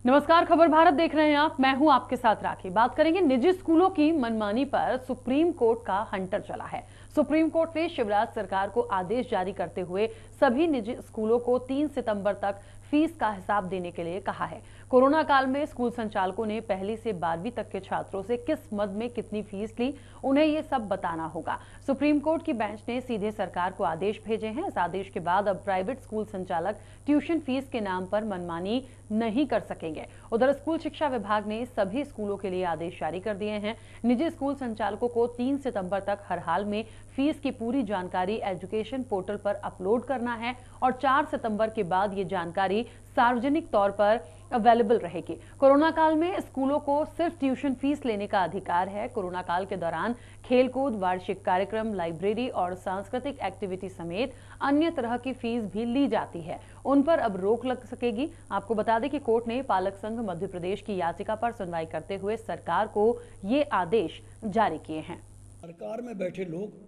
नमस्कार, खबर भारत देख रहे हैं आप। मैं हूं आपके साथ राखी। बात करेंगे निजी स्कूलों की मनमानी पर सुप्रीम कोर्ट का हंटर चला है। सुप्रीम कोर्ट ने शिवराज सरकार को आदेश जारी करते हुए सभी निजी स्कूलों को 3 सितंबर तक फीस का हिसाब देने के लिए कहा है। कोरोना काल में स्कूल संचालकों ने पहली से 12वीं तक के छात्रों से किस मद में कितनी फीस ली, उन्हें ये सब बताना होगा। सुप्रीम कोर्ट की बेंच ने सीधे सरकार को आदेश भेजे हैं। इस आदेश के बाद अब प्राइवेट स्कूल संचालक ट्यूशन फीस के नाम पर मनमानी नहीं कर सकेंगे। उधर स्कूल शिक्षा विभाग ने सभी स्कूलों के लिए आदेश जारी कर दिए हैं। निजी स्कूल संचालकों को 3 सितंबर तक हर हाल में फीस की पूरी जानकारी एजुकेशन पोर्टल पर अपलोड करना है और 4 सितंबर के बाद ये जानकारी सार्वजनिक तौर पर अवेलेबल रहेगी। कोरोना काल में स्कूलों को सिर्फ ट्यूशन फीस लेने का अधिकार है। कोरोना काल के दौरान खेलकूद, वार्षिक कार्यक्रम, लाइब्रेरी और सांस्कृतिक एक्टिविटी समेत अन्य तरह की फीस भी ली जाती है, उन पर अब रोक लग सकेगी। आपको बता दें कि कोर्ट ने पालक संघ मध्य प्रदेश की याचिका पर सुनवाई करते हुए सरकार को ये आदेश जारी किए हैं। सरकार में बैठे लोग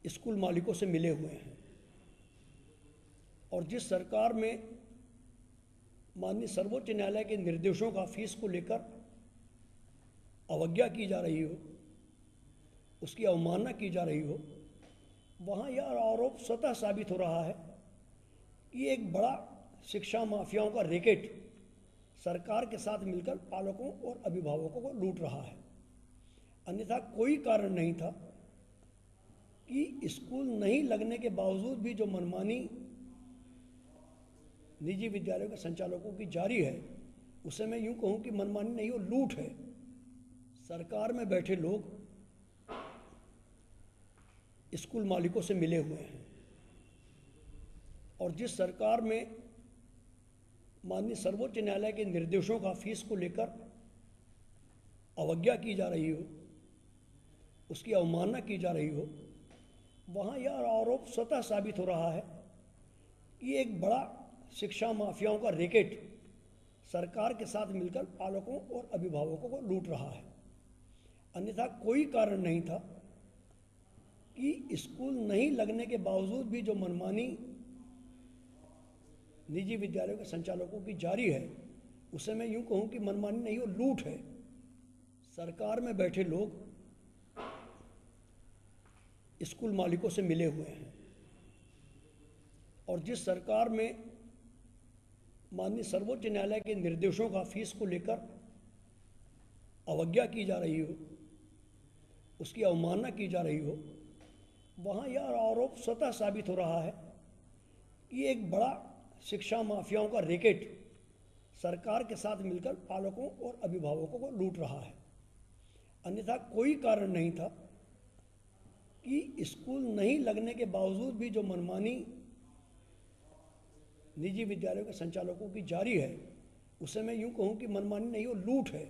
स्कूल मालिकों से मिले हुए हैं और जिस सरकार में माननीय सर्वोच्च न्यायालय के निर्देशों का फीस को लेकर अवज्ञा की जा रही हो, उसकी अवमानना की जा रही हो, वहाँ यह आरोप स्वतः साबित हो रहा है कि एक बड़ा शिक्षा माफियाओं का रैकेट सरकार के साथ मिलकर पालकों और अभिभावकों को लूट रहा है। अन्यथा कोई कारण नहीं था कि स्कूल नहीं लगने के बावजूद भी जो मनमानी निजी विद्यालयों के संचालकों की जारी है, उसे मैं यूं कहूं कि मनमानी नहीं, वो लूट है। सरकार में बैठे लोग स्कूल मालिकों से मिले हुए हैं और जिस सरकार में माननीय सर्वोच्च न्यायालय के निर्देशों का फीस को लेकर अवज्ञा की जा रही हो, उसकी अवमानना की जा रही हो, वहाँ यह आरोप स्वतः साबित हो रहा है कि एक बड़ा शिक्षा माफियाओं का रैकेट सरकार के साथ मिलकर पालकों और अभिभावकों को लूट रहा है। अन्यथा कोई कारण नहीं था कि स्कूल नहीं लगने के बावजूद भी जो मनमानी निजी विद्यालयों के संचालकों की जारी है, उसे मैं यूं कहूं कि मनमानी नहीं, वो लूट है। सरकार में बैठे लोग स्कूल मालिकों से मिले हुए हैं और जिस सरकार में माननीय सर्वोच्च न्यायालय के निर्देशों का फीस को लेकर अवज्ञा की जा रही हो, उसकी अवमानना की जा रही हो, वहाँ यह आरोप स्वतः साबित हो रहा है कि एक बड़ा शिक्षा माफियाओं का रैकेट सरकार के साथ मिलकर पालकों और अभिभावकों को लूट रहा है। अन्यथा कोई कारण नहीं था कि स्कूल नहीं लगने के बावजूद भी जो मनमानी निजी विद्यालयों के संचालकों की जारी है, उसे मैं यूं कहूं कि मनमानी नहीं, वो लूट है।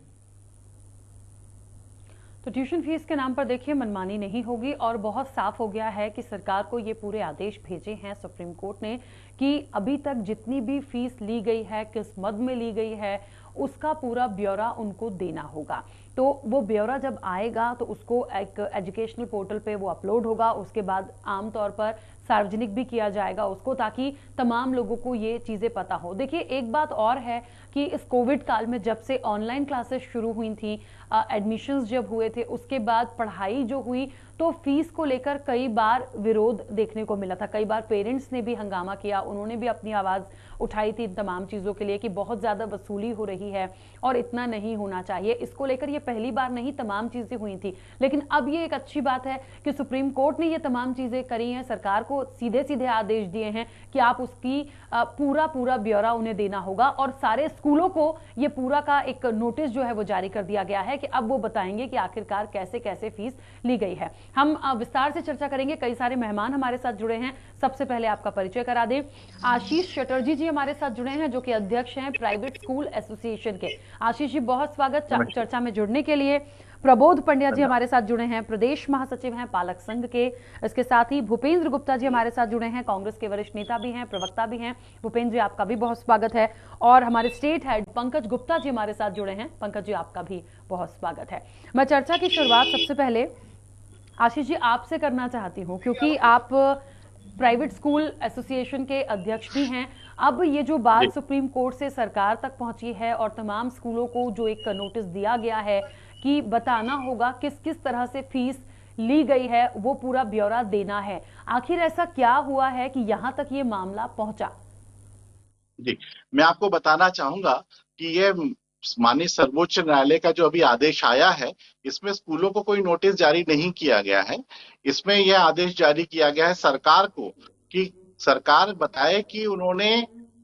तो ट्यूशन फीस के नाम पर देखिए मनमानी नहीं होगी और बहुत साफ हो गया है कि सरकार को ये पूरे आदेश भेजे हैं सुप्रीम कोर्ट ने कि अभी तक जितनी भी फीस ली गई है, किस मद में ली गई है, उसका पूरा ब्यौरा उनको देना होगा। तो वो ब्यौरा जब आएगा तो उसको एक एजुकेशनल पोर्टल पे वो अपलोड होगा, उसके बाद आमतौर पर सार्वजनिक भी किया जाएगा उसको, ताकि तमाम लोगों को ये चीजें पता हो। देखिए, एक बात और है कि इस कोविड काल में जब से ऑनलाइन क्लासेस शुरू हुई थी, एडमिशंस जब हुए थे, उसके बाद पढ़ाई जो हुई, तो फीस को लेकर कई बार विरोध देखने को मिला था। कई बार पेरेंट्स ने भी हंगामा किया, उन्होंने भी अपनी आवाज उठाई थी इन तमाम चीजों के लिए कि बहुत ज्यादा वसूली हो रही है और इतना नहीं होना चाहिए। इसको लेकर ये पहली बार नहीं, तमाम चीजें हुई थी। लेकिन अब ये एक अच्छी बात है कि सुप्रीम कोर्ट ने ये तमाम चीजें करी हैं, सरकार को सीधे सीधे आदेश दिए हैं कि आप उसकी पूरा ब्यौरा उन्हें देना होगा और सारे स्कूलों को ये पूरा का एक नोटिस जो है वो जारी कर दिया गया है कि अब वो बताएंगे कि आखिरकार कैसे कैसे फीस ली गई है। हम विस्तार से चर्चा करेंगे। कई सारे मेहमान हमारे साथ जुड़े हैं। सबसे पहले आपका परिचय करा दें। आशीष चटर्जी जी हमारे साथ जुड़े हैं, जो कि अध्यक्ष हैं प्राइवेट स्कूल एसोसिएशन के। आशीष जी, बहुत स्वागत चर्चा में जुड़ने के लिए। प्रबोध पंड्या जी हमारे साथ जुड़े हैं, प्रदेश महासचिव हैं पालक संघ के। इसके साथ ही भूपेंद्र गुप्ता जी हमारे साथ जुड़े हैं, कांग्रेस के वरिष्ठ नेता भी हैं, प्रवक्ता भी हैं। भूपेंद्र जी, आपका भी बहुत स्वागत है। और हमारे स्टेट हेड पंकज गुप्ता जी हमारे साथ जुड़े हैं। पंकज जी, आपका भी बहुत स्वागत है। मैं चर्चा की शुरुआत सबसे पहले आशीष जी आपसे करना चाहती हूँ, क्योंकि आप प्राइवेट स्कूल एसोसिएशन के अध्यक्ष भी हैं। अब ये जो बात सुप्रीम कोर्ट से सरकार तक पहुंची है और तमाम स्कूलों को जो एक नोटिस दिया गया है कि बताना होगा किस किस तरह से फीस ली गई है, वो पूरा ब्यौरा देना है, आखिर ऐसा क्या हुआ है कि यहां तक ये मामला पहुंचा? जी, मैं आपको बताना चाहूंगा कि ये माननीय सर्वोच्च न्यायालय का जो अभी आदेश आया है, इसमें स्कूलों को कोई नोटिस जारी नहीं किया गया है। इसमें यह आदेश जारी किया गया है सरकार को कि सरकार बताए कि उन्होंने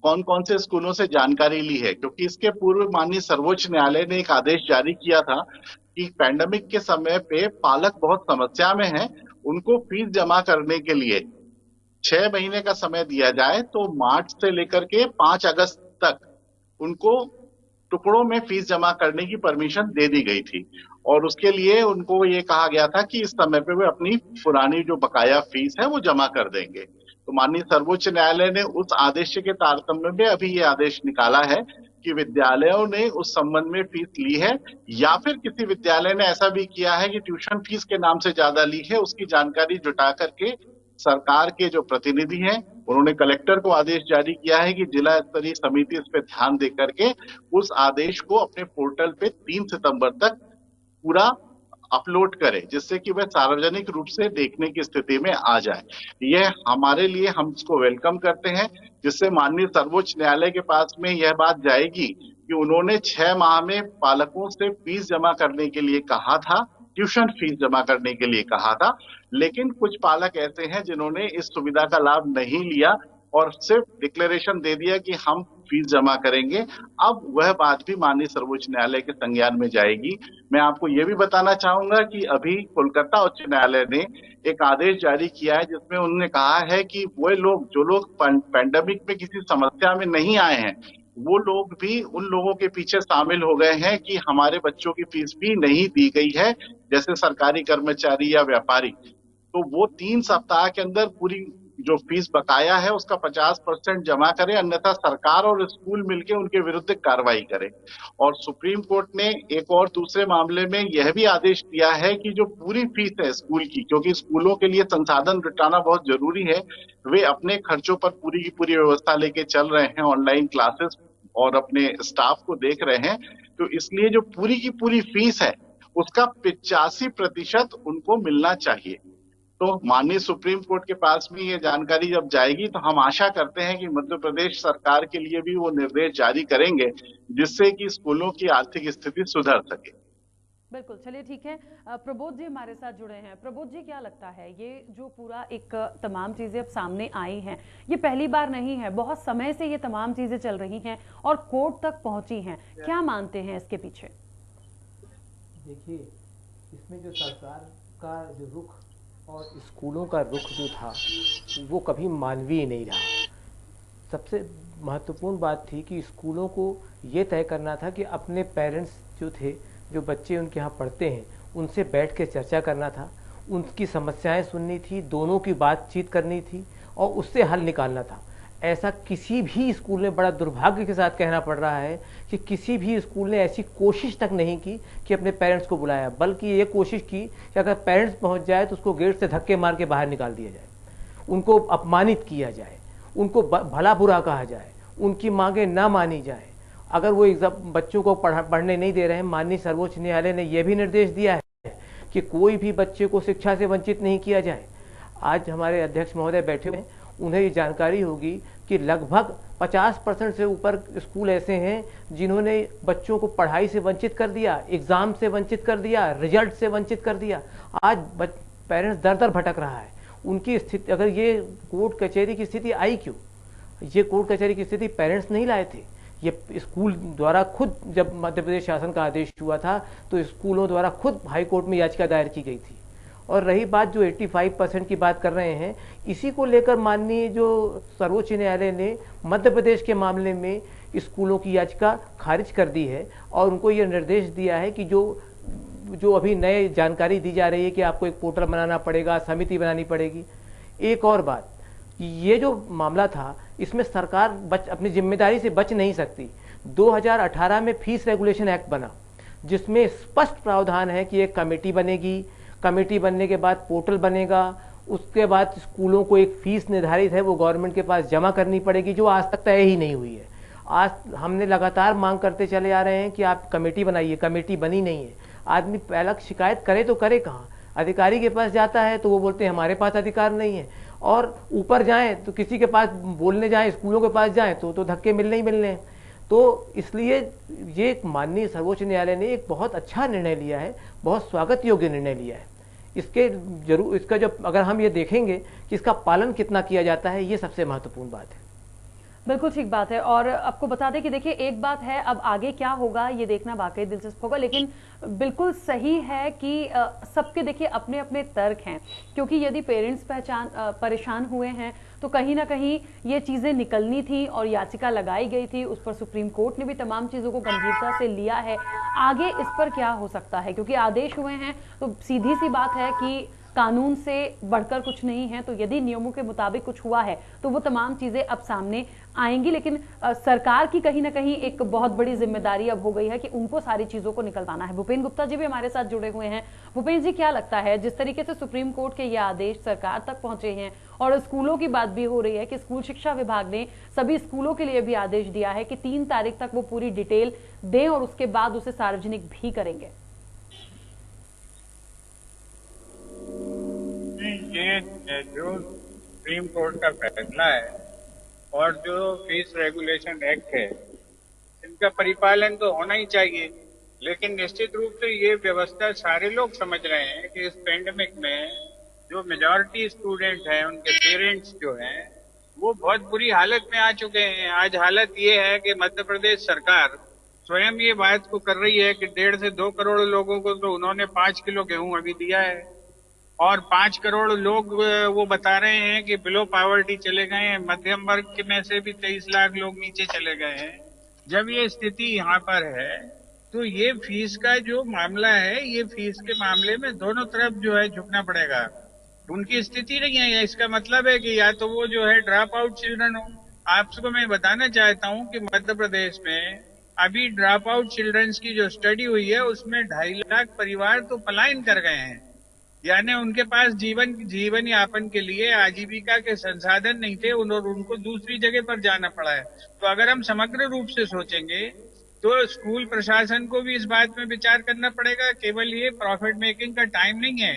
कौन कौन से स्कूलों से जानकारी ली है, क्योंकि इसके पूर्व माननीय सर्वोच्च न्यायालय ने एक आदेश जारी किया था कि पैंडेमिक के समय पे पालक बहुत समस्या में हैं, उनको फीस जमा करने के लिए 6 महीने का समय दिया जाए। तो मार्च से लेकर के 5 अगस्त तक उनको टुकड़ों में फीस जमा करने की परमिशन दे दी गई थी और उसके लिए उनको ये कहा गया था कि इस समय पे वे अपनी पुरानी जो बकाया फीस है वो जमा कर देंगे। तो माननीय सर्वोच्च न्यायालय ने उस आदेश के तारतम्य में अभी ये आदेश निकाला है कि विद्यालयों ने उस संबंध में फीस ली है या फिर किसी विद्यालय ने ऐसा भी किया है कि ट्यूशन फीस के नाम से ज्यादा ली है, उसकी जानकारी जुटा करके सरकार के जो प्रतिनिधि हैं उन्होंने कलेक्टर को आदेश जारी किया है कि जिला स्तरीय समिति इस पे ध्यान दे करके उस आदेश को अपने पोर्टल पे 3 सितंबर तक पूरा अपलोड करे, जिससे कि वह सार्वजनिक रूप से देखने की स्थिति में आ जाए। यह हमारे लिए, हम इसको वेलकम करते हैं, जिससे माननीय सर्वोच्च न्यायालय के पास में यह बात जाएगी कि उन्होंने 6 माह में पालकों से फीस जमा करने के लिए कहा था, ट्यूशन फीस जमा करने के लिए कहा था, लेकिन कुछ पालक ऐसे हैं जिन्होंने इस सुविधा का लाभ नहीं लिया और सिर्फ डिक्लेरेशन दे दिया कि हम फीस जमा करेंगे। अब वह बात भी माननीय सर्वोच्च न्यायालय के संज्ञान में जाएगी। मैं आपको यह भी बताना चाहूंगा कि अभी कोलकाता उच्च न्यायालय ने एक आदेश जारी किया है जिसमें उन्होंने कहा है कि वो लोग जो लोग पैंडेमिक में किसी समस्या में नहीं आए हैं, वो लोग भी उन लोगों के पीछे शामिल हो गए हैं कि हमारे बच्चों की फीस भी नहीं दी गई है, जैसे सरकारी कर्मचारी या व्यापारी। तो वो 3 सप्ताह के अंदर पूरी जो फीस बकाया है उसका 50% जमा करें, अन्यथा सरकार और स्कूल मिलकर उनके विरुद्ध कार्रवाई करें। और सुप्रीम कोर्ट ने एक और दूसरे मामले में यह भी आदेश दिया है कि जो पूरी फीस है स्कूल की, क्योंकि स्कूलों के लिए संसाधन जुटाना बहुत जरूरी है, वे अपने खर्चों पर पूरी की पूरी व्यवस्था लेके चल रहे हैं, ऑनलाइन क्लासेस और अपने स्टाफ को देख रहे हैं, तो इसलिए जो पूरी की पूरी फीस है उसका 85% उनको मिलना चाहिए। तो माननीय सुप्रीम कोर्ट के पास में ये जानकारी जब जाएगी तो हम आशा करते हैं कि मध्य प्रदेश सरकार के लिए भी वो निर्देश जारी करेंगे जिससे कि स्कूलों की आर्थिक स्थिति सुधर सके। बिल्कुल, चलिए ठीक है। प्रबोध जी हमारे साथ जुड़े हैं। प्रबोध जी, क्या लगता है ये जो पूरा एक तमाम चीजें अब सामने आई हैं, ये पहली बार नहीं है, बहुत समय से ये तमाम चीजें चल रही हैं और कोर्ट तक पहुंची हैं, क्या मानते हैं इसके पीछे? देखिए, इसमें जो सरकार का जो रुख और स्कूलों का रुख जो था वो कभी मानवीय नहीं रहा। सबसे महत्वपूर्ण बात थी कि स्कूलों को ये तय करना था कि अपने पेरेंट्स जो थे, जो बच्चे उनके यहाँ पढ़ते हैं, उनसे बैठ के चर्चा करना था, उनकी समस्याएं सुननी थी, दोनों की बातचीत करनी थी और उससे हल निकालना था। ऐसा किसी भी स्कूल में, बड़ा दुर्भाग्य के साथ कहना पड़ रहा है कि किसी भी स्कूल ने ऐसी कोशिश तक नहीं की कि अपने पेरेंट्स को बुलाया, बल्कि ये कोशिश की कि अगर पेरेंट्स पहुंच जाए तो उसको गेट से धक्के मार के बाहर निकाल दिया जाए, उनको अपमानित किया जाए, उनको भला बुरा कहा जाए, उनकी मांगे ना मानी जाए। अगर वो एग्जाम बच्चों को पढ़ने नहीं दे रहे हैं, माननीय सर्वोच्च न्यायालय ने यह भी निर्देश दिया है कि कोई भी बच्चे को शिक्षा से वंचित नहीं किया जाए। आज हमारे अध्यक्ष महोदय बैठे हुए हैं, उन्हें ये जानकारी होगी कि लगभग 50% से ऊपर स्कूल ऐसे हैं जिन्होंने बच्चों को पढ़ाई से वंचित कर दिया, एग्जाम से वंचित कर दिया, रिजल्ट से वंचित कर दिया। आज पेरेंट्स दर दर भटक रहा है। उनकी स्थिति, अगर ये कोर्ट कचहरी की स्थिति आई क्यों? ये कोर्ट कचहरी की स्थिति पेरेंट्स नहीं लाए थे, ये स्कूल द्वारा खुद, जब मध्य प्रदेश शासन का आदेश हुआ था तो स्कूलों द्वारा खुद हाई कोर्ट में याचिका दायर की गई थी। और रही बात जो 85% की बात कर रहे हैं, इसी को लेकर माननीय जो सर्वोच्च न्यायालय ने मध्य प्रदेश के मामले में स्कूलों की याचिका खारिज कर दी है और उनको ये निर्देश दिया है कि जो अभी नए जानकारी दी जा रही है कि आपको एक पोर्टल बनाना पड़ेगा, समिति बनानी पड़ेगी। एक और बात, ये जो मामला था इसमें सरकार अपनी जिम्मेदारी से बच नहीं सकती। 2018 में फीस रेगुलेशन एक्ट बना जिसमें स्पष्ट प्रावधान है कि एक कमेटी बनेगी, कमेटी बनने के बाद पोर्टल बनेगा, उसके बाद स्कूलों को एक फीस निर्धारित है वो गवर्नमेंट के पास जमा करनी पड़ेगी, जो आज तक तय ही नहीं हुई है। आज हमने लगातार मांग करते चले आ रहे हैं कि आप कमेटी बनाइए, कमेटी बनी नहीं है। आदमी पहला शिकायत करे तो करे कहाँ? अधिकारी के पास जाता है तो वो बोलते हैं हमारे पास अधिकार नहीं है, और ऊपर जाएं तो किसी के पास बोलने जाएं, स्कूलों के पास जाएं तो धक्के मिलने ही मिलने हैं। तो इसलिए ये माननीय सर्वोच्च न्यायालय ने एक बहुत अच्छा निर्णय लिया है, बहुत स्वागत योग्य निर्णय लिया है। इसका जो अगर हम ये देखेंगे कि इसका पालन कितना किया जाता है, ये सबसे महत्वपूर्ण बात है। बिल्कुल ठीक बात है। और आपको बता दें कि देखिए एक बात है, अब आगे क्या होगा ये देखना वाकई दिलचस्प होगा, लेकिन बिल्कुल सही है कि सबके देखिए अपने अपने तर्क हैं, क्योंकि यदि पेरेंट्स परेशान हुए हैं तो कहीं ना कहीं ये चीजें निकलनी थी और याचिका लगाई गई थी, उस पर सुप्रीम कोर्ट ने भी तमाम चीजों को गंभीरता से लिया है। आगे इस पर क्या हो सकता है, क्योंकि आदेश हुए हैं तो सीधी सी बात है कि कानून से बढ़कर कुछ नहीं है, तो यदि नियमों के मुताबिक कुछ हुआ है तो वो तमाम चीजें अब सामने आएंगी। लेकिन सरकार की कहीं ना कहीं एक बहुत बड़ी जिम्मेदारी अब हो गई है कि उनको सारी चीजों को निकलवाना है। भूपेन गुप्ता जी भी हमारे साथ जुड़े हुए हैं। भूपेन जी, क्या लगता है, जिस तरीके से सुप्रीम कोर्ट के ये आदेश सरकार तक पहुंचे हैं और स्कूलों की बात भी हो रही है कि स्कूल शिक्षा विभाग ने सभी स्कूलों के लिए भी आदेश दिया है कि 3 तारीख तक वो पूरी डिटेल दें और उसके बाद उसे सार्वजनिक भी करेंगे? ये जो सुप्रीम कोर्ट का फैसला है और जो फीस रेगुलेशन एक्ट है, इनका परिपालन तो होना ही चाहिए, लेकिन निश्चित रूप से ये व्यवस्था सारे लोग समझ रहे हैं कि इस पेंडेमिक में जो मेजॉरिटी स्टूडेंट हैं, उनके पेरेंट्स जो हैं, वो बहुत बुरी हालत में आ चुके हैं। आज हालत ये है कि मध्य प्रदेश सरकार स्वयं ये बात को कर रही है कि 1.5 से 2 करोड़ लोगों को तो उन्होंने 5 किलो गेहूं अभी दिया है, और 5 करोड़ लोग वो बता रहे हैं कि बिलो पॉवर्टी चले गए हैं। मध्यम वर्ग में से भी 23 लाख लोग नीचे चले गए हैं। जब ये स्थिति यहाँ पर है तो ये फीस का जो मामला है, ये फीस के मामले में दोनों तरफ जो है झुकना पड़ेगा। उनकी स्थिति नहीं है, इसका मतलब है कि या तो वो जो है ड्रॉप आउट चिल्ड्रन हो। आपको मैं बताना चाहता हूँ कि मध्य प्रदेश में अभी ड्रॉप आउट चिल्ड्रंस की जो स्टडी हुई है उसमें 2.5 लाख परिवार तो पलायन कर गए हैं, यानी उनके पास जीवन यापन के लिए आजीविका के संसाधन नहीं थे और उनको दूसरी जगह पर जाना पड़ा है। तो अगर हम समग्र रूप से सोचेंगे तो स्कूल प्रशासन को भी इस बात में विचार करना पड़ेगा। केवल ये प्रॉफिट मेकिंग का टाइम नहीं है।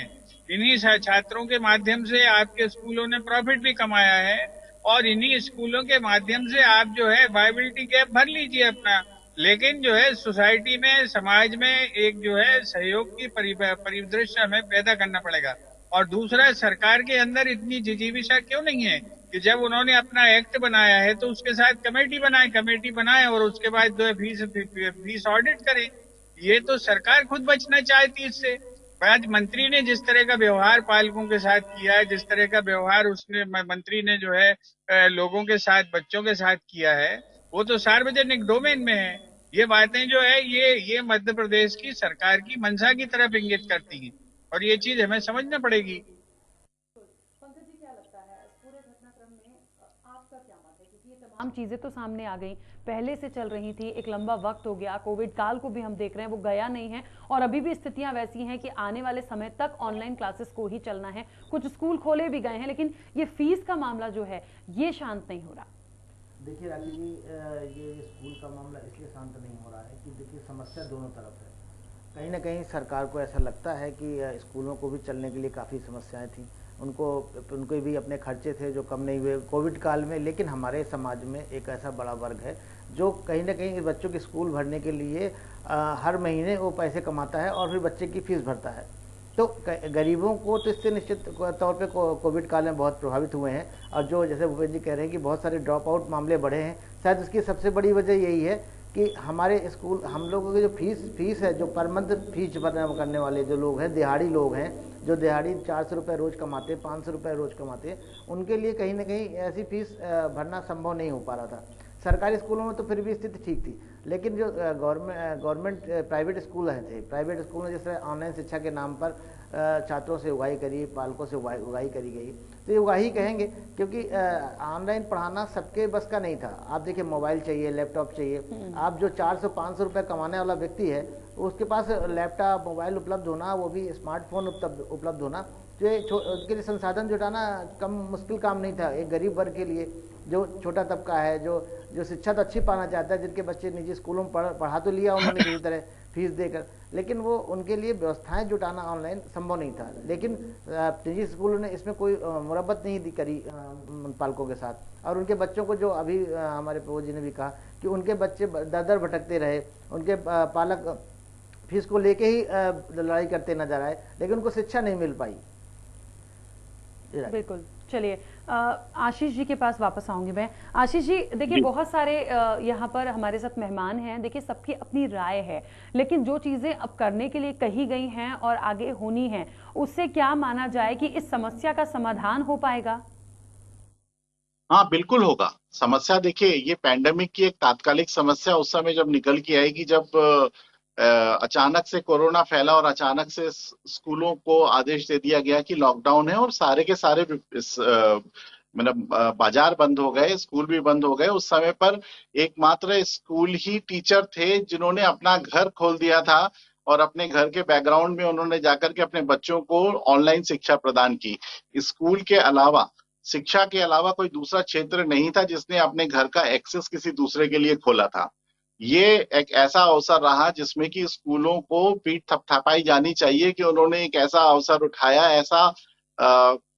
इन्हीं छात्रों के माध्यम से आपके स्कूलों ने प्रॉफिट भी कमाया है, और इन्हीं स्कूलों के माध्यम से आप जो है वायबिलिटी गैप भर लीजिए अपना। लेकिन जो है सोसाइटी में, समाज में एक जो है सहयोग की परिदृश्य हमें पैदा करना पड़ेगा। और दूसरा, सरकार के अंदर इतनी जिजीविषा क्यों नहीं है कि जब उन्होंने अपना एक्ट बनाया है तो उसके साथ कमेटी बनाए और उसके बाद जो है फीस ऑडिट करें। ये तो सरकार खुद बचना चाहती इससे। आज मंत्री ने जिस तरह का व्यवहार पालकों के साथ किया है, जिस तरह का व्यवहार उसने मंत्री ने जो है लोगों के साथ, बच्चों के साथ किया है, वो तो सार्वजनिक डोमेन में है। ये बातें जो है ये मध्य प्रदेश की सरकार की मंशा की तरफ इंगित करती हैं, और ये चीज हमें समझना पड़ेगी। पंकज जी, क्या लगता है पूरे घटनाक्रम में आपका क्या मत है, क्योंकि ये तमाम चीजें तो सामने आ गई, पहले से चल रही थी, एक लंबा वक्त हो गया, कोविड काल को भी हम देख रहे हैं, वो गया नहीं है, और अभी भी स्थितियां वैसी हैं कि आने वाले समय तक ऑनलाइन क्लासेस को ही चलना है। कुछ स्कूल खोले भी गए हैं, लेकिन ये फीस का मामला जो है ये शांत नहीं हो रहा। देखिए राखी जी, ये स्कूल का मामला इसलिए शांत नहीं हो रहा है कि देखिए समस्या दोनों तरफ है। कहीं ना कहीं सरकार को ऐसा लगता है कि स्कूलों को भी चलने के लिए काफ़ी समस्याएं थी, उनको भी अपने खर्चे थे जो कम नहीं हुए कोविड काल में। लेकिन हमारे समाज में एक ऐसा बड़ा वर्ग है जो कहीं ना कहीं बच्चों के स्कूल भरने के लिए हर महीने वो पैसे कमाता है और फिर बच्चे की फीस भरता है। तो गरीबों को तो इससे निश्चित तौर पे कोविड काल में बहुत प्रभावित हुए हैं, और जो जैसे भूपेन जी कह रहे हैं कि बहुत सारे ड्रॉप आउट मामले बढ़े हैं। शायद इसकी सबसे बड़ी वजह यही है कि हमारे स्कूल, हम लोगों की जो फीस है, जो पर मंथ फीस करने वाले जो लोग हैं, दिहाड़ी लोग हैं, जो दिहाड़ी 400 रुपये रोज़ कमाते, 500 रुपये रोज़ कमाते, उनके लिए कहीं ना कहीं ऐसी फीस भरना संभव नहीं हो पा रहा था। सरकारी स्कूलों में तो फिर भी स्थिति ठीक थी, लेकिन जो गवर्नमेंट प्राइवेट स्कूल थे, प्राइवेट स्कूल में जैसे ऑनलाइन शिक्षा के नाम पर छात्रों से उगाही करी, पालकों से उगाही करी गई, तो ये उगाही कहेंगे क्योंकि ऑनलाइन पढ़ाना सबके बस का नहीं था। आप देखिए, मोबाइल चाहिए, लैपटॉप चाहिए। आप जो 400-500 रुपये कमाने वाला व्यक्ति है, उसके पास लैपटॉप, मोबाइल उपलब्ध होना, वो भी स्मार्टफोन उपलब्ध होना, उनके लिए संसाधन जुटाना कम मुश्किल काम नहीं था। एक गरीब वर्ग के लिए, जो छोटा तबका है, जो शिक्षा तो अच्छी पाना चाहता है, जिनके बच्चे निजी स्कूलों में पढ़ा तो लिया उन्होंने किसी तरह फीस देकर, लेकिन वो उनके लिए व्यवस्थाएं जुटाना ऑनलाइन संभव नहीं था। लेकिन निजी स्कूलों ने इसमें कोई मुरब्बत नहीं करी पालकों के साथ, और उनके बच्चों को, जो अभी हमारे प्रभु जी ने भी कहा कि उनके बच्चे दर दर भटकते रहे, उनके पालक फीस को लेके ही लड़ाई करते नजर आए, लेकिन उनको शिक्षा नहीं मिल पाई। बिल्कुल। चलिए आशीष जी के पास वापस आऊंगी मैं। आशीष जी, देखिए बहुत सारे यहाँ पर हमारे साथ मेहमान हैं, देखिए सबकी अपनी राय है, लेकिन जो चीजें अब करने के लिए कही गई हैं और आगे होनी है, उससे क्या माना जाए कि इस समस्या का समाधान हो पाएगा? हाँ, बिल्कुल होगा। समस्या देखिए, ये पैंडेमिक की एक तात्कालिक समस्या उस समय जब निकल के आएगी, जब अचानक से कोरोना फैला और अचानक से स्कूलों को आदेश दे दिया गया कि लॉकडाउन है और सारे के सारे मतलब बाजार बंद हो गए, स्कूल भी बंद हो गए। उस समय पर एकमात्र स्कूल ही टीचर थे जिन्होंने अपना घर खोल दिया था और अपने घर के बैकग्राउंड में उन्होंने जाकर के अपने बच्चों को ऑनलाइन शिक्षा प्रदान की। स्कूल के अलावा, शिक्षा के अलावा कोई दूसरा क्षेत्र नहीं था जिसने अपने घर का एक्सेस किसी दूसरे के लिए खोला था। ये एक ऐसा अवसर रहा जिसमें कि स्कूलों को पीठ थपथपाई जानी चाहिए कि उन्होंने एक ऐसा अवसर उठाया, ऐसा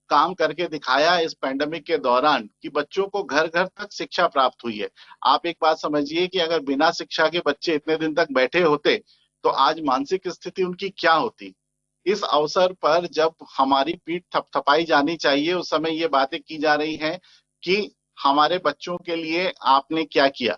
काम करके दिखाया इस पैंडेमिक के दौरान कि बच्चों को घर घर तक शिक्षा प्राप्त हुई है। आप एक बात समझिए कि अगर बिना शिक्षा के बच्चे इतने दिन तक बैठे होते तो आज मानसिक स्थिति उनकी क्या होती। इस अवसर पर जब हमारी पीठ थपथपाई जानी चाहिए, उस समय ये बातें की जा रही हैं कि हमारे बच्चों के लिए आपने क्या किया।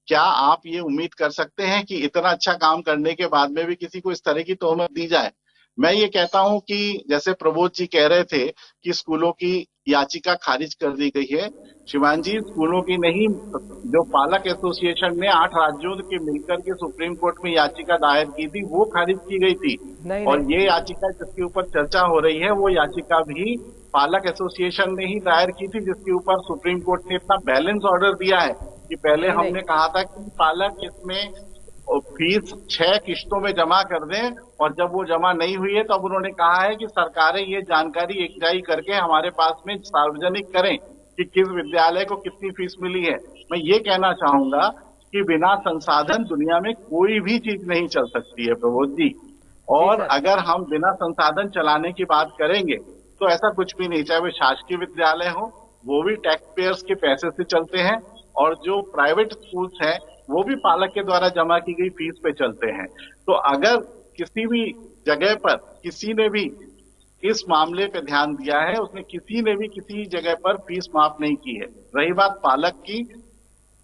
क्या आप ये उम्मीद कर सकते हैं कि इतना अच्छा काम करने के बाद में भी किसी को इस तरह की तोहमत दी जाए? मैं ये कहता हूं कि जैसे प्रबोध जी कह रहे थे कि स्कूलों की याचिका खारिज कर दी गई है, शिवान जी, स्कूलों की नहीं, जो पालक एसोसिएशन ने 8 राज्यों के मिलकर के सुप्रीम कोर्ट में याचिका दायर की थी, वो खारिज की गई थी। और ये याचिका जिसके ऊपर चर्चा हो रही है, वो याचिका भी पालक एसोसिएशन ने ही दायर की थी, जिसके ऊपर सुप्रीम कोर्ट ने इतना बैलेंस ऑर्डर दिया है कि पहले हमने कहा था कि पालक इसमें फीस 6 किश्तों में जमा कर दें, और जब वो जमा नहीं हुई है तब उन्होंने कहा है कि सरकारें ये जानकारी एकजाई करके हमारे पास में सार्वजनिक करें कि किस विद्यालय को कितनी फीस मिली है। मैं ये कहना चाहूंगा कि बिना संसाधन दुनिया में कोई भी चीज नहीं चल सकती है प्रबोध जी, और अगर हम बिना संसाधन चलाने की बात करेंगे तो ऐसा कुछ भी नहीं, चाहे वो शासकीय विद्यालय हो, वो भी टैक्स पेयर्स के पैसे से चलते हैं, और जो प्राइवेट स्कूल्स हैं वो भी पालक के द्वारा जमा की गई फीस पे चलते हैं। तो अगर किसी भी जगह पर किसी ने भी इस मामले पे ध्यान दिया है, उसने किसी ने भी किसी जगह पर फीस माफ नहीं की है। रही बात पालक की,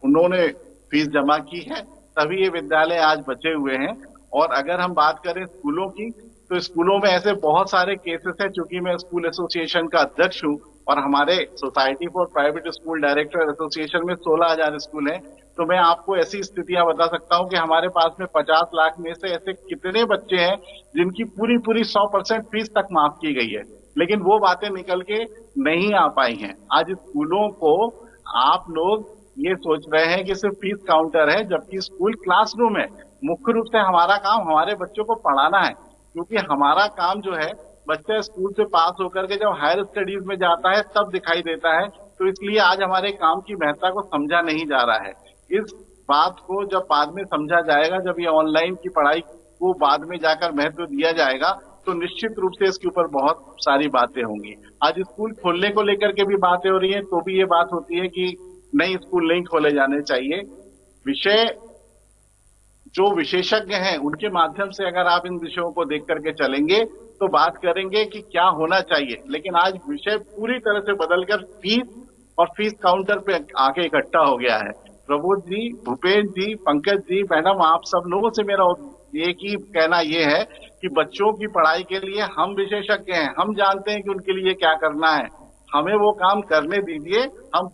उन्होंने फीस जमा की है, तभी ये विद्यालय आज बचे हुए हैं। और अगर हम बात करें स्कूलों की, तो स्कूलों में ऐसे बहुत सारे केसेस हैं। चूंकि मैं स्कूल एसोसिएशन का अध्यक्ष हूं और हमारे society for private school director association में 16,000 स्कूल हैं, तो मैं आपको ऐसी स्थितियां बता सकता हूं कि हमारे पास में 50 लाख में से ऐसे कितने बच्चे हैं जिनकी पूरी 100% फीस तक माफ की गई है, लेकिन वो बातें निकल के नहीं आ पाई हैं। आज स्कूलों को आप लोग ये सोच रहे हैं कि सिर्फ फीस काउंटर है, जबकि स्कूल क्लासरूम है। मुख्य रूप से हमारा काम हमारे बच्चों को पढ़ाना है, क्योंकि हमारा काम जो है, बच्चा स्कूल से पास होकर के जब हायर स्टडीज में जाता है तब दिखाई देता है। तो इसलिए आज हमारे काम की महत्ता को समझा नहीं जा रहा है। इस बात को जब बाद में समझा जाएगा, जब ये ऑनलाइन की पढ़ाई को बाद में जाकर महत्व दिया जाएगा, तो निश्चित रूप से इसके ऊपर बहुत सारी बातें होंगी। आज स्कूल खोलने को लेकर के भी बातें हो रही हैं, तो भी ये बात होती है कि नहीं, स्कूल नहीं खोले जाने चाहिए। विषय जो विशेषज्ञ हैं उनके माध्यम से अगर आप इन विषयों को देख करके चलेंगे तो बात करेंगे कि क्या होना चाहिए। लेकिन आज विषय पूरी तरह से बदलकर फीस और फीस काउंटर पे आके इकट्ठा हो गया है। प्रबोध जी, भूपेंद्र जी, पंकज जी, मैडम, आप सब लोगों से मेरा एक ही कहना ये है कि बच्चों की पढ़ाई के लिए हम विशेषज्ञ हैं, हम जानते हैं कि उनके लिए क्या करना है, हमें वो काम करने दीजिए। हम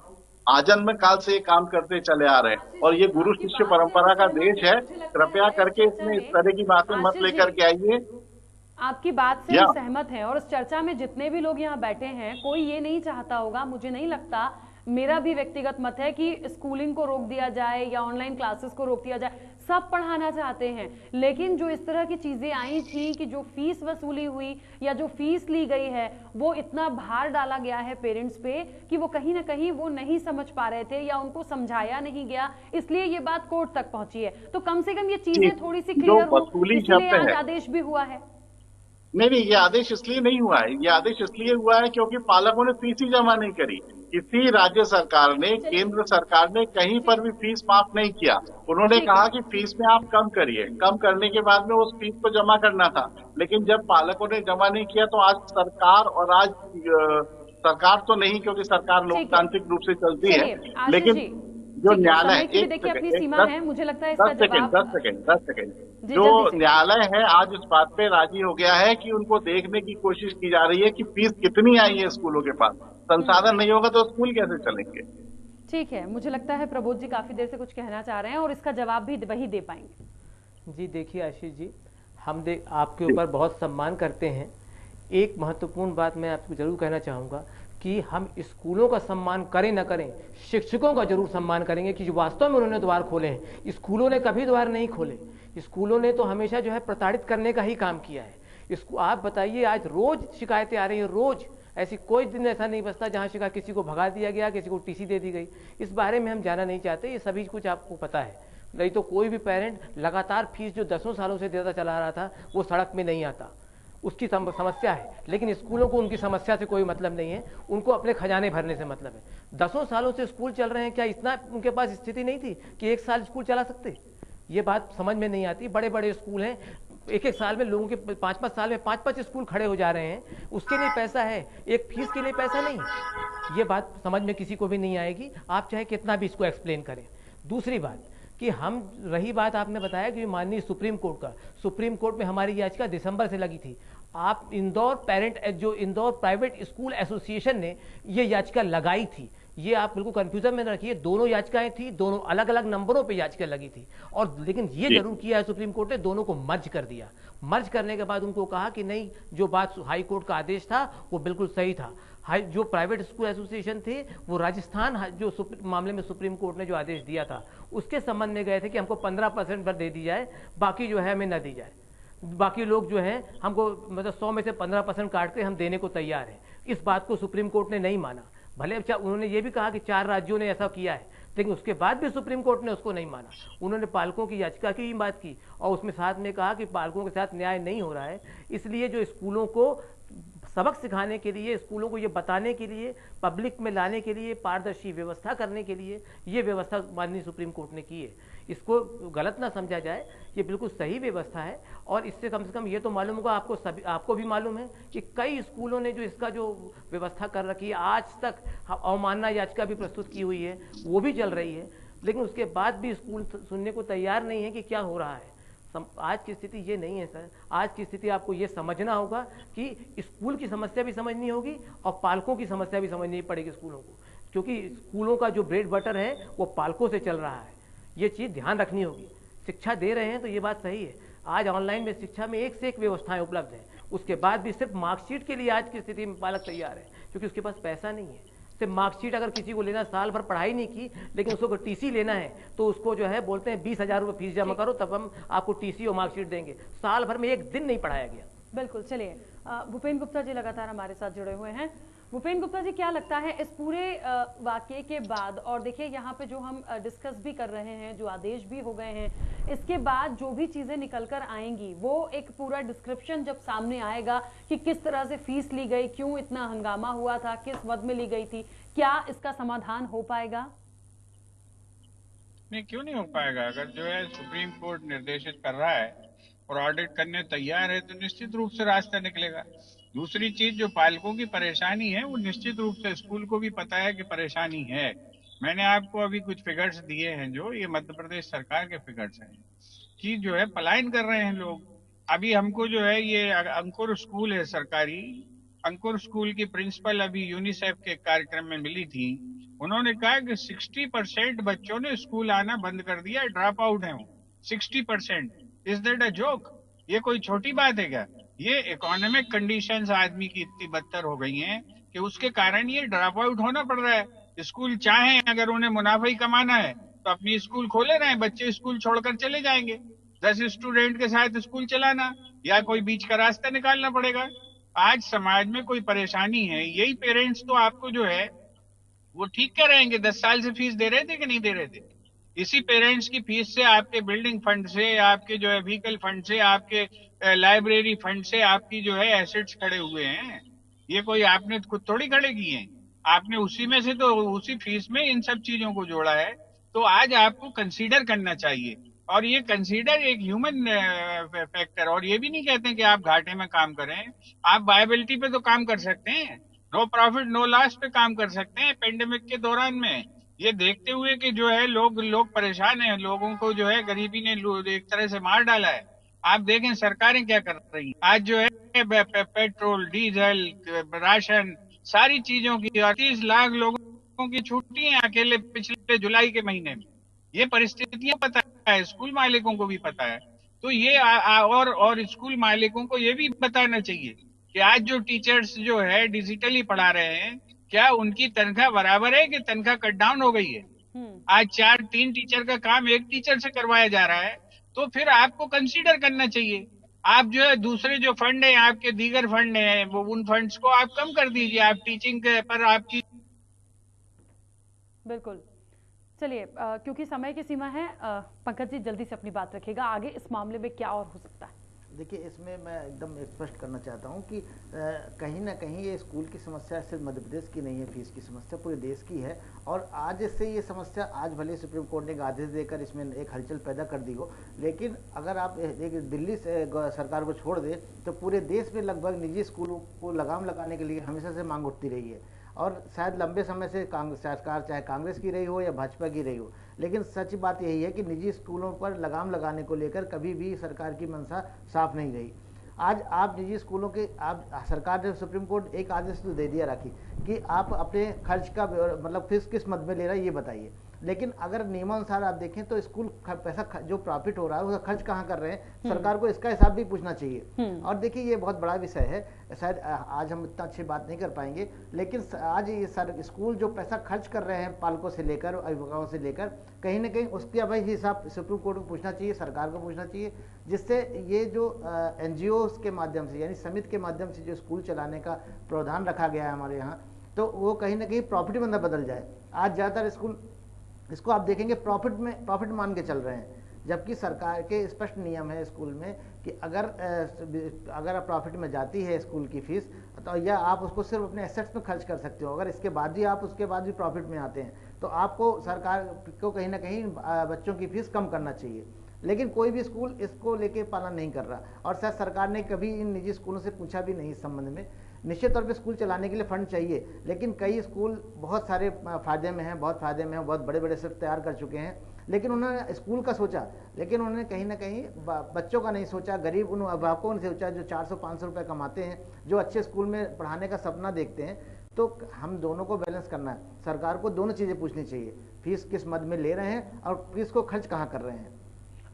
आजन्म काल से ये काम करते चले आ रहे हैं और ये गुरु शिष्य परंपरा का देश है। कृपया करके इसमें इस तरह की बातें मत लेकर के आइए। आपकी बात से हम सहमत हैं, और इस चर्चा में जितने भी लोग यहाँ बैठे हैं, कोई ये नहीं चाहता होगा, मुझे नहीं लगता, मेरा भी व्यक्तिगत मत है कि स्कूलिंग को रोक दिया जाए या ऑनलाइन क्लासेस को रोक दिया जाए। सब पढ़ाना चाहते हैं, लेकिन जो इस तरह की चीजें आई थी कि जो फीस वसूली हुई या जो फीस ली गई है वो इतना भार डाला गया है पेरेंट्स पे कि वो कहीं ना कहीं वो नहीं समझ पा रहे थे या उनको समझाया नहीं गया, इसलिए ये बात कोर्ट तक पहुंची है। तो कम से कम ये चीजें थोड़ी सी क्लियर हो, इसलिए आज आदेश भी हुआ है। नहीं, ये आदेश इसलिए नहीं हुआ है, ये आदेश इसलिए हुआ है क्योंकि पालकों ने फीस ही जमा नहीं करी। किसी राज्य सरकार ने, केंद्र सरकार ने कहीं पर भी फीस माफ नहीं किया। उन्होंने कहा कि फीस में आप कम करिए, कम करने के बाद में उस फीस को जमा करना था, लेकिन जब पालकों ने जमा नहीं किया तो आज सरकार, और आज सरकार तो नहीं क्योंकि सरकार लोकतांत्रिक रूप से चलती है, लेकिन जो न्यायालय, देखिए अपनी सीमा है, मुझे लगता है इसका जवाब 10 सेकेंड जो न्यायालय है आज इस बात पे राजी हो गया है कि उनको देखने की कोशिश की जा रही है कि फीस कितनी आई है स्कूलों के पास। संसाधन नहीं होगा तो स्कूल कैसे चलेंगे। ठीक है, मुझे लगता है प्रबोध जी काफी देर से कुछ कहना चाह रहे हैं और इसका जवाब भी वही दे पाएंगे। जी देखिए आशीष जी, हम आपके ऊपर बहुत सम्मान करते हैं। एक महत्वपूर्ण बात मैं आपको जरूर कहना चाहूँगा कि हम स्कूलों का सम्मान करें न करें, शिक्षकों का जरूर सम्मान करेंगे कि जो वास्तव में उन्होंने द्वार खोले हैं। स्कूलों ने कभी द्वार नहीं खोले, स्कूलों ने तो हमेशा जो है प्रताड़ित करने का ही काम किया है। इसको आप बताइए, आज रोज शिकायतें आ रही हैं, रोज ऐसी कोई दिन ऐसा नहीं बचता जहां शिकायत किसी को भगा दिया गया, किसी को टीसी दे दी गई। इस बारे में हम जाना नहीं चाहते, ये सभी कुछ आपको पता है। नहीं तो कोई भी पेरेंट लगातार फीस जो 10 सालों से देता चला रहा था वो सड़क में नहीं आता, उसकी समस्या है। लेकिन स्कूलों को उनकी समस्या से कोई मतलब नहीं है, उनको अपने खजाने भरने से मतलब है। 10 सालों से स्कूल चल रहे हैं, क्या इतना उनके पास स्थिति नहीं थी कि एक साल स्कूल चला सकते? ये बात समझ में नहीं आती। बड़े बड़े स्कूल हैं, एक साल में लोगों के 5 साल में 5 स्कूल खड़े हो जा रहे हैं, उसके लिए पैसा है, एक फीस के लिए पैसा नहीं। ये बात समझ में किसी को भी नहीं आएगी, आप चाहे कितना भी इसको एक्सप्लेन करें। दूसरी बात कि हम, रही बात आपने बताया कि माननीय सुप्रीम कोर्ट का, सुप्रीम कोर्ट में हमारी याचिका दिसंबर से लगी थी। आप इंदौर प्राइवेट स्कूल एसोसिएशन ने ये याचिका लगाई थी, ये आप बिल्कुल कंफ्यूजन में रखिए। दोनों याचिकाएं थी, दोनों अलग अलग नंबरों पे याचिका लगी थी, और लेकिन ये जरूर किया है सुप्रीम कोर्ट ने, दोनों को मर्ज कर दिया। मर्ज करने के बाद उनको कहा कि नहीं, जो बात हाई कोर्ट का आदेश था वो बिल्कुल सही था। जो प्राइवेट स्कूल एसोसिएशन थे वो राजस्थान जो मामले में सुप्रीम कोर्ट ने जो आदेश दिया था उसके संबंध में गए थे कि हमको 15% पर दे दी जाए, बाकी जो है हमें न दी जाए। बाकी लोग जो हैं हमको मतलब 100 में से 15% काट के हम देने को तैयार हैं। इस बात को सुप्रीम कोर्ट ने नहीं माना। भले उन्होंने ये भी कहा कि 4 राज्यों ने ऐसा किया है, लेकिन उसके बाद भी सुप्रीम कोर्ट ने उसको नहीं माना। उन्होंने पालकों की याचिका की ही बात की और उसमें साथ में कहा कि पालकों के साथ न्याय नहीं हो रहा है, इसलिए जो स्कूलों को सबक सिखाने के लिए, स्कूलों को ये बताने के लिए, पब्लिक में लाने के लिए, पारदर्शी व्यवस्था करने के लिए ये व्यवस्था माननीय सुप्रीम कोर्ट ने की है। इसको गलत ना समझा जाए, ये बिल्कुल सही व्यवस्था है। और इससे कम से कम ये तो मालूम होगा आपको भी मालूम है कि कई स्कूलों ने जो इसका जो व्यवस्था कर रखी है, आज तक अवमानना याचिका भी प्रस्तुत की हुई है, वो भी चल रही है, लेकिन उसके बाद भी स्कूल सुनने को तैयार नहीं है कि क्या हो रहा है। आज की स्थिति ये नहीं है सर। आज की स्थिति आपको ये समझना होगा कि स्कूल की समस्या भी समझनी होगी और पालकों की समस्या भी समझनी पड़ेगी स्कूलों को, क्योंकि स्कूलों का जो ब्रेड बटर है वो पालकों से चल रहा है। ये चीज़ ध्यान रखनी होगी। शिक्षा दे रहे हैं तो ये बात सही है, आज ऑनलाइन में शिक्षा में एक से एक व्यवस्थाएं उपलब्ध हैं, उसके बाद भी सिर्फ मार्कशीट के लिए आज की स्थिति में पालक तैयार है, क्योंकि उसके पास पैसा नहीं है। सिर्फ मार्कशीट अगर किसी को लेना, साल भर पढ़ाई नहीं की लेकिन उसको टीसी लेना है तो उसको जो है बोलते हैं 20,000 रुपये फीस जमा करो तब हम आपको टीसी और मार्कशीट देंगे। साल भर में एक दिन नहीं पढ़ाया गया। बिल्कुल। चलिए, भूपेन गुप्ता जी लगातार हमारे साथ जुड़े हुए हैं। भूपेन गुप्ता जी, क्या लगता है इस पूरे वाकये के बाद, और देखिए यहाँ पे जो हम डिस्कस भी कर रहे हैं, जो आदेश भी हो गए हैं, इसके बाद जो भी चीजें निकल कर आएंगी वो एक पूरा डिस्क्रिप्शन जब सामने आएगा कि किस तरह से फीस ली गई, क्यों इतना हंगामा हुआ था, किस मद में ली गई थी, क्या इसका समाधान हो पाएगा? नहीं, क्यों नहीं हो पाएगा। अगर जो है सुप्रीम कोर्ट निर्देशित कर रहा है और ऑडिट करने तैयार है तो निश्चित रूप से रास्ता निकलेगा। दूसरी चीज, जो पालकों की परेशानी है वो निश्चित रूप से स्कूल को भी पता है कि परेशानी है। मैंने आपको अभी कुछ फिगर्स दिए हैं, जो ये मध्य प्रदेश सरकार के फिगर्स हैं कि जो है पलायन कर रहे हैं लोग। अभी हमको जो है ये अंकुर स्कूल है सरकारी, अंकुर स्कूल की प्रिंसिपल अभी यूनिसेफ के कार्यक्रम में मिली थी। उन्होंने कहा कि 60% बच्चों ने स्कूल आना बंद कर दिया, ड्रॉप आउट है वो 60%। Is that a joke? ये कोई छोटी बात है क्या? ये इकोनॉमिक कंडीशंस आदमी की इतनी बदतर हो गई हैं कि उसके कारण ये ड्रॉप आउट होना पड़ रहा है। स्कूल चाहे अगर उन्हें मुनाफा ही कमाना है तो अपनी स्कूल खोले रहें, बच्चे स्कूल छोड़कर चले जाएंगे। 10 स्टूडेंट के साथ स्कूल चलाना या कोई बीच का रास्ता निकालना पड़ेगा। आज समाज में कोई परेशानी है, यही पेरेंट्स तो आपको जो है वो ठीक क्या रहेंगे। 10 साल से फीस दे रहे थे कि नहीं दे रहे थे? इसी पेरेंट्स की फीस से, आपके बिल्डिंग फंड से, आपके जो है व्हीकल फंड से, आपके लाइब्रेरी फंड से आपकी जो है एसेट्स खड़े हुए हैं। ये कोई आपने खुद थोड़ी खड़े किए हैं, आपने उसी में से तो उसी फीस में इन सब चीजों को जोड़ा है। तो आज आपको कंसीडर करना चाहिए, और ये कंसीडर एक ह्यूमन फैक्टर। और ये भी नहीं कहते हैं कि आप घाटे में काम करें, आप वायबिलिटी पे तो काम कर सकते हैं, नो प्रॉफिट नो लॉस पे काम कर सकते हैं। पेंडेमिक के दौरान में ये देखते हुए कि जो है लोग परेशान हैं, लोगों को जो है गरीबी ने एक तरह से मार डाला है। आप देखें सरकारें क्या कर रही हैं। आज जो है पेट्रोल, डीजल, राशन, सारी चीजों की 30 लाख लोगों की छुट्टी है अकेले पिछले जुलाई के महीने में। ये परिस्थितियां पता है, स्कूल मालिकों को भी पता है। तो ये और स्कूल मालिकों को ये भी बताना चाहिए कि आज जो टीचर्स जो है डिजिटली पढ़ा रहे हैं, क्या उनकी तनख्वाह बराबर है कि तनख्वाह कट डाउन हो गई है? आज 3 टीचर का काम 1 टीचर से करवाया जा रहा है। तो फिर आपको कंसीडर करना चाहिए। आप जो है दूसरे जो फंड है, आपके दीगर फंड है, वो उन फंड्स को आप कम कर दीजिए। आप टीचिंग पर आपकी बिल्कुल। चलिए, क्योंकि समय की सीमा है, पंकज जी जल्दी से अपनी बात रखिएगा। आगे इस मामले में क्या और हो सकता है? देखिए, इसमें मैं एकदम स्पष्ट करना चाहता हूं कि कहीं ना कहीं ये स्कूल की समस्या सिर्फ मध्य प्रदेश की नहीं है, फीस की समस्या पूरे देश की है। और आज से ये समस्या, आज भले सुप्रीम कोर्ट ने एक आदेश देकर इसमें एक हलचल पैदा कर दी हो, लेकिन अगर आप एक दिल्ली से सरकार को छोड़ दें तो पूरे देश में लगभग निजी स्कूलों को लगाम लगाने के लिए हमेशा से मांग उठती रही है। और शायद लंबे समय से सरकार चाहे कांग्रेस की रही हो या भाजपा की रही हो, लेकिन सच बात यही है कि निजी स्कूलों पर लगाम लगाने को लेकर कभी भी सरकार की मंशा साफ नहीं रही। आज आप निजी स्कूलों के, आप सरकार ने, सुप्रीम कोर्ट एक आदेश तो दे दिया राखी कि आप अपने खर्च का मतलब फीस किस मद में ले रहा है ये बताइए। लेकिन अगर नियमानुसार आप देखें तो स्कूल पैसा जो प्रॉफिट हो रहा है उसका खर्च कहाँ कर रहे हैं, सरकार को इसका हिसाब भी पूछना चाहिए। और देखिए, ये बहुत बड़ा विषय है, शायद आज हम इतना अच्छी बात नहीं कर पाएंगे, लेकिन आज ये स्कूल जो पैसा खर्च कर रहे हैं पालकों से लेकर, अभिभावकों से लेकर, कहीं ना कहीं उसका भाई हिसाब सुप्रीम कोर्ट को पूछना चाहिए, सरकार को पूछना चाहिए, जिससे ये जो NGO के माध्यम से, यानी समिति के माध्यम से जो स्कूल चलाने का प्रावधान रखा गया है हमारे यहाँ, तो वो कहीं ना कहीं प्रॉफिट में न बदल जाए। आज ज़्यादातर स्कूल इसको आप देखेंगे प्रॉफिट मान के चल रहे हैं, जबकि सरकार के स्पष्ट नियम है स्कूल में कि अगर आप प्रॉफिट में जाती है स्कूल की फीस, तो या आप उसको सिर्फ अपने एसेट्स में खर्च कर सकते हो। अगर इसके बाद भी आप उसके बाद भी प्रॉफिट में आते हैं तो आपको सरकार को कहीं ना कहीं बच्चों की फीस कम करना चाहिए। लेकिन कोई भी स्कूल इसको लेके पालन नहीं कर रहा, और शायद सरकार ने कभी इन निजी स्कूलों से पूछा भी नहीं इस संबंध में। निश्चित तौर पे स्कूल चलाने के लिए फंड चाहिए, लेकिन कई स्कूल बहुत सारे फायदे में हैं, बहुत बड़े बड़े सेट तैयार कर चुके हैं, लेकिन उन्होंने स्कूल का सोचा, लेकिन उन्होंने कहीं ना कहीं बच्चों का नहीं सोचा, गरीब उन अभिभावकों ने सोचा जो 400-500 रुपये कमाते हैं, जो अच्छे स्कूल में पढ़ाने का सपना देखते हैं। तो हम दोनों को बैलेंस करना है, सरकार को दोनों चीज़ें पूछनी चाहिए, फीस किस मद में ले रहे हैं और फीस को खर्च कहाँ कर रहे हैं।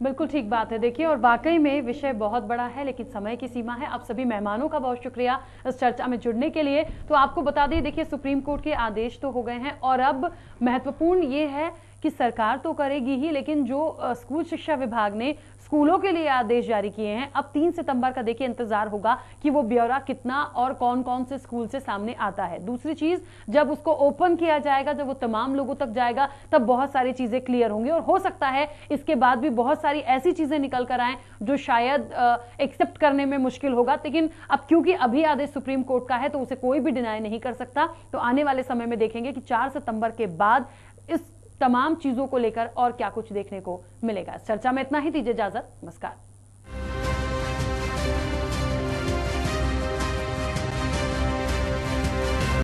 बिल्कुल ठीक बात है। देखिए, और वाकई में विषय बहुत बड़ा है, लेकिन समय की सीमा है। आप सभी मेहमानों का बहुत शुक्रिया इस चर्चा में जुड़ने के लिए। तो आपको बता दें, देखिए, सुप्रीम कोर्ट के आदेश तो हो गए हैं, और अब महत्वपूर्ण ये है कि सरकार तो करेगी ही, लेकिन जो स्कूल शिक्षा विभाग ने स्कूलों के लिए आदेश जारी किए हैं, अब 3 सितंबर का देखिए इंतजार होगा कि वो ब्यौरा कितना और कौन कौन से स्कूल से सामने आता है। दूसरी चीज, जब उसको ओपन किया जाएगा, जब वो तमाम लोगों तक जाएगा, तब बहुत सारी चीजें क्लियर होंगी, और हो सकता है इसके बाद भी बहुत सारी ऐसी चीजें निकल कर आए जो शायद एक्सेप्ट करने में मुश्किल होगा। लेकिन अब क्योंकि अभी आदेश सुप्रीम कोर्ट का है तो उसे कोई भी डिनाई नहीं कर सकता। तो आने वाले समय में देखेंगे कि 4 सितंबर के बाद इस तमाम चीजों को लेकर और क्या कुछ देखने को मिलेगा। चर्चा में इतना ही, दीजिए इजाजत, नमस्कार।